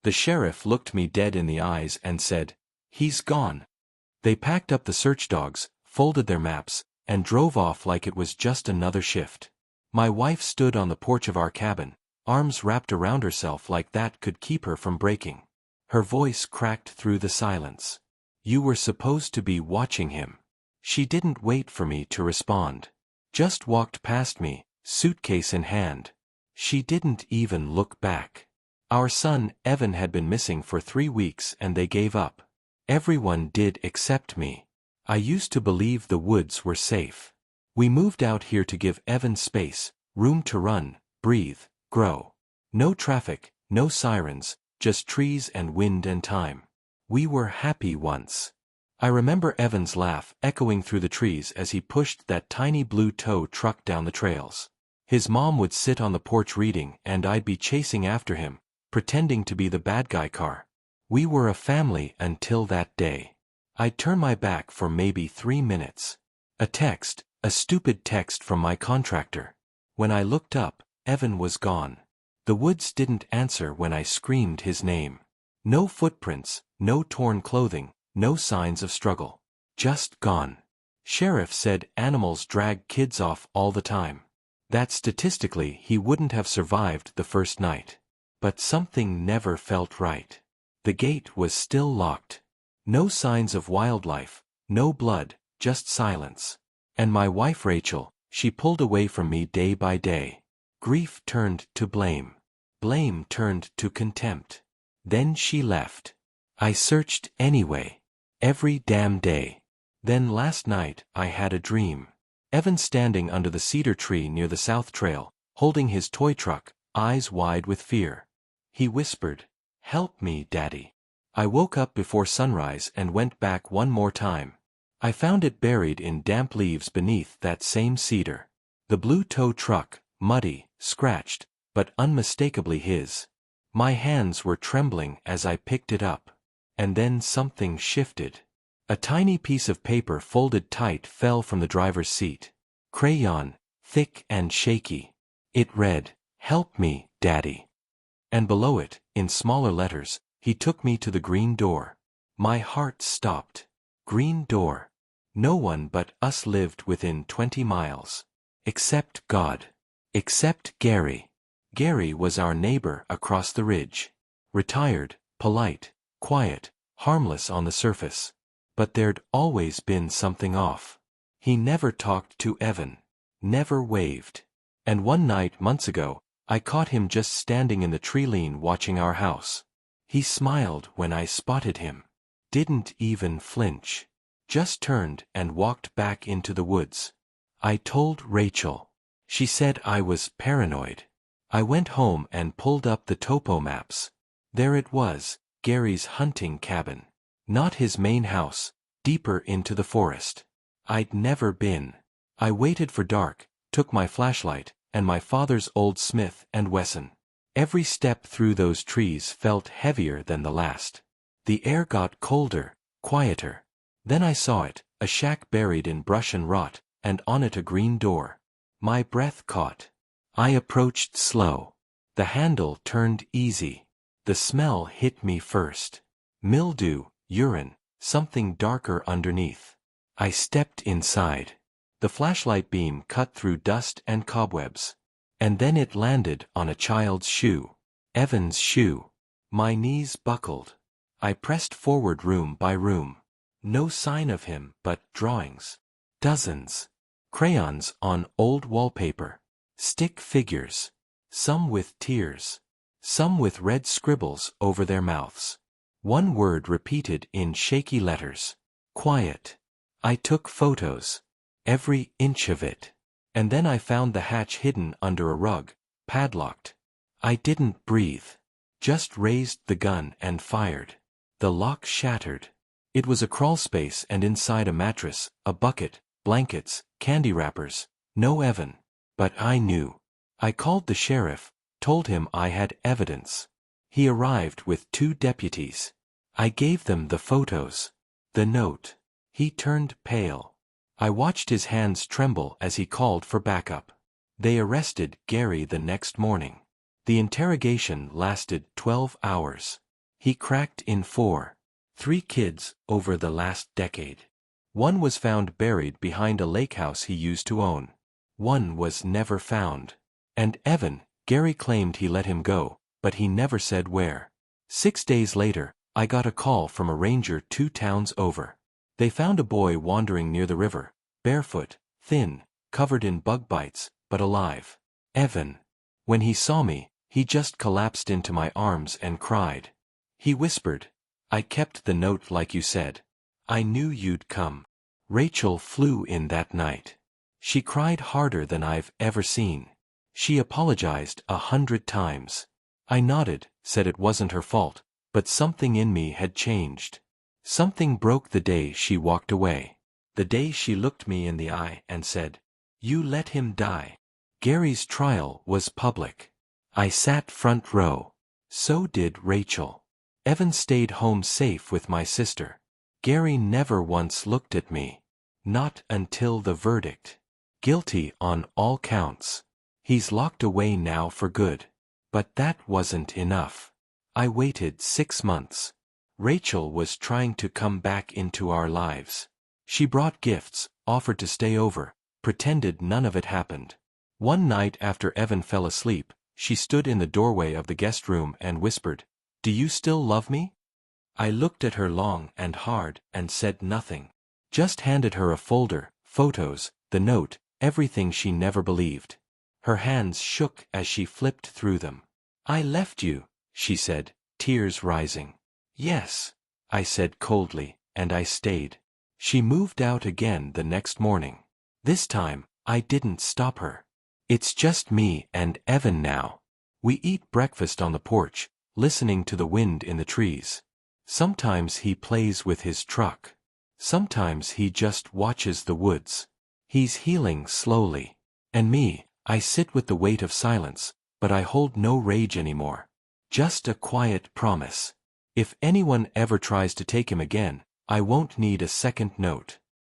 The sheriff looked me dead in the eyes and said, "He's gone." They packed up the search dogs, folded their maps, and drove off like it was just another shift. My wife stood on the porch of our cabin, arms wrapped around herself like that could keep her from breaking. Her voice cracked through the silence. "You were supposed to be watching him." She didn't wait for me to respond. Just walked past me, suitcase in hand. She didn't even look back. Our son, Evan, had been missing for 3 weeks and they gave up. Everyone did except me. I used to believe the woods were safe. We moved out here to give Evan space, room to run, breathe, grow. No traffic, no sirens, just trees and wind and time. We were happy once. I remember Evan's laugh echoing through the trees as he pushed that tiny blue tow truck down the trails. His mom would sit on the porch reading and I'd be chasing after him, pretending to be the bad guy car. We were a family until that day. I'd turn my back for maybe 3 minutes. A text, a stupid text from my contractor. When I looked up, Evan was gone. The woods didn't answer when I screamed his name. No footprints, no torn clothing, no signs of struggle. Just gone. Sheriff said animals drag kids off all the time. That statistically he wouldn't have survived the first night. But something never felt right. The gate was still locked. No signs of wildlife, no blood, just silence. And my wife Rachel, she pulled away from me day by day. Grief turned to blame. Blame turned to contempt. Then she left. I searched anyway. Every damn day. Then last night I had a dream. Evan standing under the cedar tree near the South Trail, holding his toy truck, eyes wide with fear. He whispered, "Help me, Daddy." I woke up before sunrise and went back one more time. I found it buried in damp leaves beneath that same cedar. The blue tow truck, muddy, scratched, but unmistakably his. My hands were trembling as I picked it up. And then something shifted. A tiny piece of paper folded tight fell from the driver's seat. Crayon, thick and shaky. It read, "Help me, Daddy." And below it, in smaller letters, he took me to the green door. My heart stopped. Green door. No one but us lived within 20 miles. Except God. Except Gary. Gary was our neighbor across the ridge. Retired, polite, quiet, harmless on the surface. But there'd always been something off. He never talked to Evan. Never waved. And one night months ago, I caught him just standing in the tree lean watching our house. He smiled when I spotted him. Didn't even flinch. Just turned and walked back into the woods. I told Rachel. She said I was paranoid. I went home and pulled up the topo maps. There it was, Gary's hunting cabin. Not his main house, deeper into the forest. I'd never been. I waited for dark, took my flashlight, and my father's old Smith & Wesson. Every step through those trees felt heavier than the last. The air got colder, quieter. Then I saw it, a shack buried in brush and rot, and on it a green door. My breath caught. I approached slow. The handle turned easy. The smell hit me first. Mildew, urine, something darker underneath. I stepped inside. The flashlight beam cut through dust and cobwebs. And then it landed on a child's shoe. Evan's shoe. My knees buckled. I pressed forward room by room. No sign of him but drawings. Dozens. Crayons on old wallpaper. Stick figures. Some with tears. Some with red scribbles over their mouths. One word repeated in shaky letters. Quiet. I took photos. Every inch of it. And then I found the hatch hidden under a rug, padlocked. I didn't breathe. Just raised the gun and fired. The lock shattered. It was a crawl space and inside a mattress, a bucket, blankets, candy wrappers. No Evan. But I knew. I called the sheriff, told him I had evidence. He arrived with 2 deputies. I gave them the photos. The note. He turned pale. I watched his hands tremble as he called for backup. They arrested Gary the next morning. The interrogation lasted 12 hours. He cracked in 4. 3 kids over the last decade. One was found buried behind a lake house he used to own. One was never found. And Evan, Gary claimed he let him go, but he never said where. 6 days later, I got a call from a ranger 2 towns over. They found a boy wandering near the river, barefoot, thin, covered in bug bites, but alive. Evan. When he saw me, he just collapsed into my arms and cried. He whispered, "I kept the note like you said. I knew you'd come." Rachel flew in that night. She cried harder than I've ever seen. She apologized 100 times. I nodded, said it wasn't her fault, but something in me had changed. Something broke the day she walked away. The day she looked me in the eye and said, "You let him die." Gary's trial was public. I sat front row. So did Rachel. Evan stayed home safe with my sister. Gary never once looked at me. Not until the verdict. Guilty on all counts. He's locked away now for good. But that wasn't enough. I waited 6 months. Rachel was trying to come back into our lives. She brought gifts, offered to stay over, pretended none of it happened. One night after Evan fell asleep, she stood in the doorway of the guest room and whispered, "Do you still love me?" I looked at her long and hard and said nothing. Just handed her a folder, photos, the note, everything she never believed. Her hands shook as she flipped through them. "I left you," she said, tears rising. "Yes," I said coldly, and I stayed. She moved out again the next morning. This time, I didn't stop her. "It's just me and Evan now. We eat breakfast on the porch, listening to the wind in the trees. Sometimes he plays with his truck. Sometimes he just watches the woods. He's healing slowly. And me, I sit with the weight of silence, but I hold no rage anymore. Just a quiet promise. If anyone ever tries to take him again, I won't need a second note."